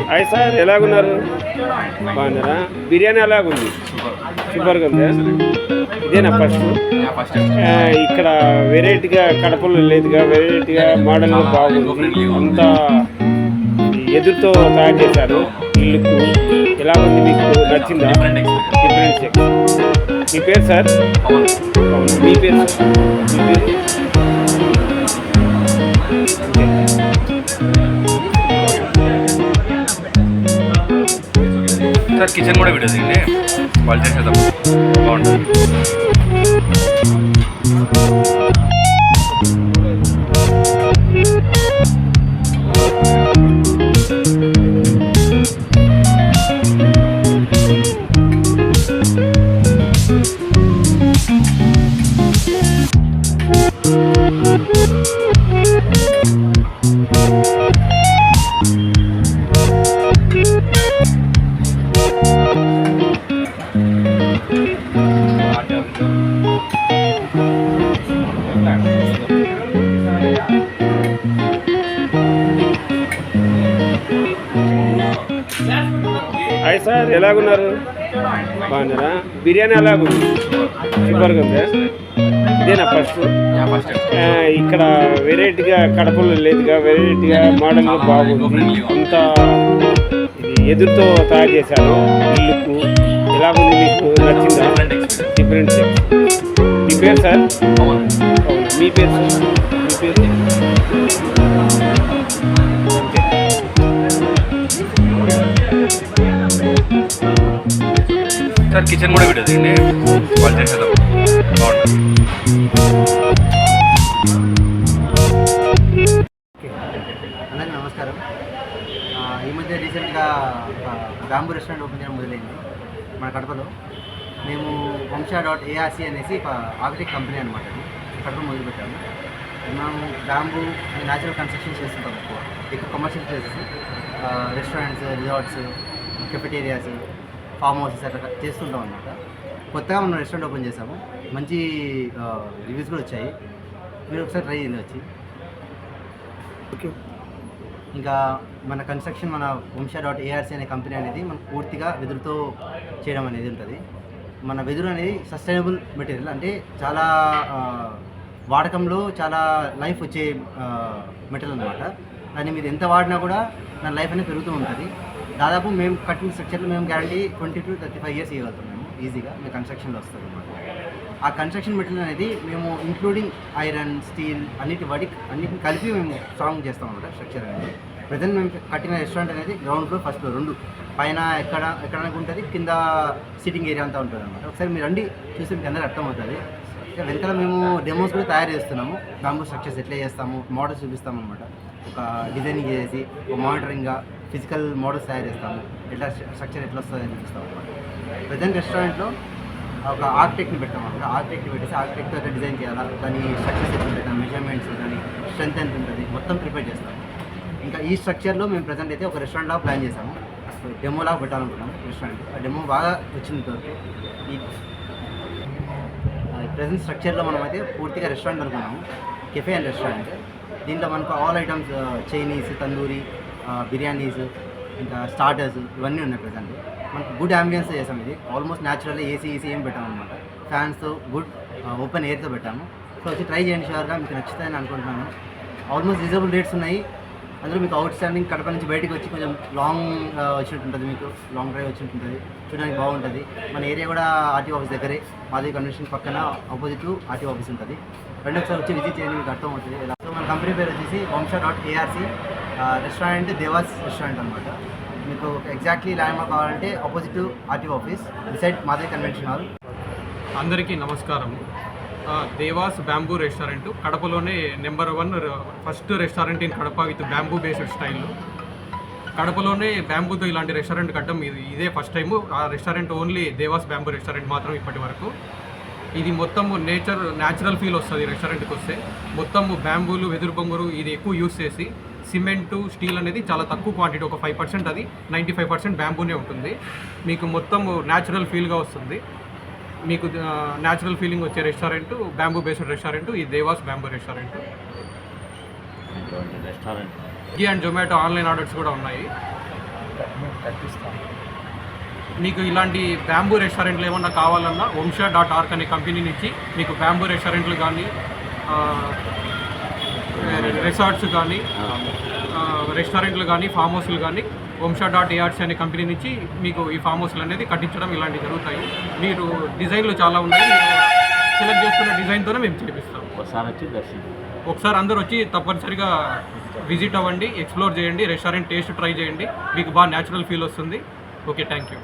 Hi sir, ఎలాగున్నారు? బాగున్నారా? బిర్యానీ ఎలాగుంది? సూపర్గా ఉందా? ఇదేనా ఫస్ట్? ఇక్కడ వెరైటీగా కడపలో లేదుగా, వెరైటీగా మోడల్గా బాగుంది. అంతా ఎదురుతో తయారు చేశారు. ఇల్లుకు ఎలా ఉంది? మీకు నచ్చిందా? డిఫరెన్స్. మీ పేరు సార్? మీ పేరు సార్? మీ పేరు? సార్ కిచెన్ కూడా వీడియో దిగండి, వాళ్ళు చేసేద్దాం, బాగుంటుంది. హాయ్ సార్, ఎలాగున్నారు? బాగున్నారా? బిర్యానీ ఎలాగుంది? సూపర్గా ఉందా? ఇదేనా ఫస్ట్? ఇక్కడ వెరైటీగా కడపలో లేదుగా, వెరైటీగా మోడల్గా బాగుంది. అంతా ఎదురుతో తయారు చేశారు. ఇల్లుకు ఎలాగుంది? మీకు నచ్చిందా? డిఫరెన్స్. మీ పేరు సార్? మీ పేరు సార్? మీ పేరు? ఓకే. సార్ కిచెన్ కూడా వీడియో తీయండి, వాళ్ళు చేసేద్దాం. బాగుంటుంది. అందరికీ నమస్కారం. ఈ మధ్య రీసెంట్గా బ్యాంబూ రెస్టారెంట్ ఓపెన్ చేయడం మొదలైంది మన కడపలో. మేము వంశ.ARC అనేసి ఒక ఆర్కిటెక్ట్ కంపెనీ అనమాట. కడపలో మొదలుపెట్టాము. మేము బ్యాంబూ న్యాచురల్ కన్స్ట్రక్షన్ చేస్తుంటాం ఎక్కువ commercial places, restaurants, resorts, cafeterias, farm houses అట్లా చేస్తుంటాం అనమాట. కొత్తగా మనం రెస్టారెంట్ ఓపెన్ చేసాము. మంచి రివ్యూస్ కూడా వచ్చాయి. మీరు ఒకసారి ట్రై చేయండి వచ్చి. ఓకే. ఇంకా మన కన్స్ట్రక్షన్ మన వంశ.ARC అనే కంపెనీ అనేది మనకు పూర్తిగా వెదురుతో చేయడం అనేది ఉంటుంది. మన వెదురు అనేది సస్టైనబుల్ మెటీరియల్, అంటే చాలా వాడకంలో చాలా లైఫ్ వచ్చే మెటీరియల్ అనమాట. దాన్ని మీరు ఎంత వాడినా కూడా దాని లైఫ్ అనేది పెరుగుతూ ఉంటుంది. దాదాపు మేము కట్టిన స్ట్రక్చర్లో మేము గ్యారంటీ 20 to 35 years ఇవ్వగలుగుతాం మేము ఈజీగా. మేము కన్స్ట్రక్షన్లో వస్తుంది అనమాట. ఆ కన్స్ట్రక్షన్ మెటీరియల్ అనేది మేము ఇంక్లూడింగ్ ఐరన్, స్టీల్ అన్నిటిని కలిపి మేము స్ట్రాంగ్ చేస్తాం అనమాట స్ట్రక్చర్ అనేది. ప్రజెంట్ మేము కట్టిన రెస్టారెంట్ అనేది గ్రౌండ్ ఫ్లోర్, ఫస్ట్ ఫ్లోర్ రెండు, పైన ఎక్కడానికి ఉంటుంది, కింద సిట్టింగ్ ఏరియా అంతా ఉంటుంది అనమాట. ఒకసారి మీరు రండి చూసి మీకు అందరూ అర్థమవుతుంది. ఇంకా వెనకాల మేము డెమోస్ కూడా తయారు చేస్తున్నాము. బ్యాంబూ స్ట్రక్చర్స్ ఎట్లా చేస్తాము, మోడల్స్ చూపిస్తాము అనమాట. ఒక డిజైనింగ్ చేసి ఒక మానిటరింగ్గా ఫిజికల్ మోడల్స్ తయారు చేస్తాము. ఎట్లా స్ట్రక్చర్ ఎట్లా వస్తుందని చూపిస్తాము అనమాట. ప్రజెంట్ రెస్టారెంట్లో ఒక ఆర్కిటెక్ట్ని పెట్టాము అనమాట. ఆర్కిటెక్ట్ని పెట్టేసి ఆర్కిటెక్ట్ ఎట్లా డిజైన్ చేయాలా, దాని స్ట్రక్చర్స్ ఎట్లా ఉంటుంది, మెజర్మెంట్స్, దాని స్ట్రెంత్ ఎంత ఉంటుంది, మొత్తం ప్రిపేర్ చేస్తాము. ఇంకా ఈ స్ట్రక్చర్లో మేము ప్రజెంట్ అయితే ఒక రెస్టారెంట్లా ప్లాన్ చేసాము. డెమోలాగా పెట్టాలనుకున్నాము రెస్టారెంట్. ఆ డెమో బాగా వచ్చింది ఇంతవరకు. ఈ ప్రజెంట్ స్ట్రక్చర్లో మనం అయితే పూర్తిగా రెస్టారెంట్ అనుకున్నాము, కెఫే అండ్ రెస్టారెంట్. దీంట్లో మనకు all items, Chinese, tandoori, biryanis, ఇంకా స్టార్టర్స్ ఇవన్నీ ఉన్నాయి ప్రజెంట్. మనకు గుడ్ అంబియన్స్ చేసాము. ఇది ఆల్మోస్ట్ న్యాచురల్, ఏసీ ఏం పెట్టాము అనమాట. ఫ్యాన్స్తో గుడ్ ఓపెన్ ఎయిర్తో పెట్టాము. సో వచ్చి ట్రై చేయండి, షూర్గా మీకు నచ్చుతాయని అనుకుంటున్నాను. ఆల్మోస్ట్ రీజనబుల్ రేట్స్ ఉన్నాయి. అందులో మీకు అవుట్ స్టాండింగ్ కడప నుంచి బయటకు వచ్చి కొంచెం లాంగ్ వచ్చినట్టు ఉంటుంది, మీకు లాంగ్ డ్రైవ్ వచ్చినట్టు ఉంటుంది, చూడడానికి బాగుంటుంది. మన ఏరియా కూడా ఆర్టీఓ ఆఫీస్ దగ్గరే, మాది కన్వెన్షన్ పక్కన ఆపోజిట్ ఆర్టీఓ ఆఫీస్ ఉంటుంది. రెండు ఒకసారి వచ్చి విజిట్ చేయండి, మీకు అర్థం అవుతుంది. సో మన కంపెనీ పేరు వచ్చేసి వంశ.ARC, రెస్టారెంట్ దేవాస్ రెస్టారెంట్ అనమాట. మీకు ఎగ్జాక్ట్లీ ల్యాండ్ మార్క్ కావాలంటే ఆపోజిట్ ఆర్టీఓ ఆఫీస్, డిసైడ్ మాది కన్వెన్షన్ హాల్. అందరికీ నమస్కారం. దేవాస్ బ్యాంబూ రెస్టారెంట్ కడపలోనే number 1 first restaurant in Kadapa with bamboo based style. కడపలోనే బ్యాంబూతో ఇలాంటి రెస్టారెంట్ కట్టడం ఇదే ఫస్ట్ టైము. ఆ restaurant only Devas bamboo restaurant మాత్రం ఇప్పటి వరకు. ఇది మొత్తం న్యాచురల్ ఫీల్ వస్తుంది రెస్టారెంట్కి వస్తే. మొత్తం బ్యాంబూలు, వెదురు బొంగురు ఇది ఎక్కువ యూస్ చేసి, సిమెంటు, స్టీల్ అనేది చాలా తక్కువ క్వాంటిటీ, ఒక 5%, అది 95% బ్యాంబూనే ఉంటుంది. మీకు మొత్తం న్యాచురల్ ఫీల్గా వస్తుంది. మీకు న్యాచురల్ ఫీలింగ్ వచ్చే రెస్టారెంట్, బ్యాంబూ బేస్డ్ రెస్టారెంట్ ఈ devas bamboo restaurant. Swiggy and Zomato online orders కూడా ఉన్నాయి. మీకు ఇలాంటి బ్యాంబూ రెస్టారెంట్లు ఏమన్నా కావాలన్నా వంశ.ARC అనే కంపెనీ నుంచి మీకు బ్యాంబూ రెస్టారెంట్లు కానీ, రిసార్ట్స్ కానీ, రెస్టారెంట్లు కానీ, ఫామ్ హౌస్లు కానీ వంశ.ARC అనే కంపెనీ నుంచి మీకు ఈ ఫామ్ హౌస్లు అనేది కట్టించడం ఇలాంటివి జరుగుతాయి. మీరు డిజైన్లు చాలా ఉన్నాయి, మీరు సెలెక్ట్ చేసుకున్న డిజైన్తోనే మేము చేపిస్తాం. ఒకసారి అందరూ వచ్చి తప్పనిసరిగా విజిట్ అవ్వండి, ఎక్స్ప్లోర్ చేయండి, రెస్టారెంట్ టేస్ట్ ట్రై చేయండి, మీకు బాగా న్యాచురల్ ఫీల్ వస్తుంది. Okay, thank you.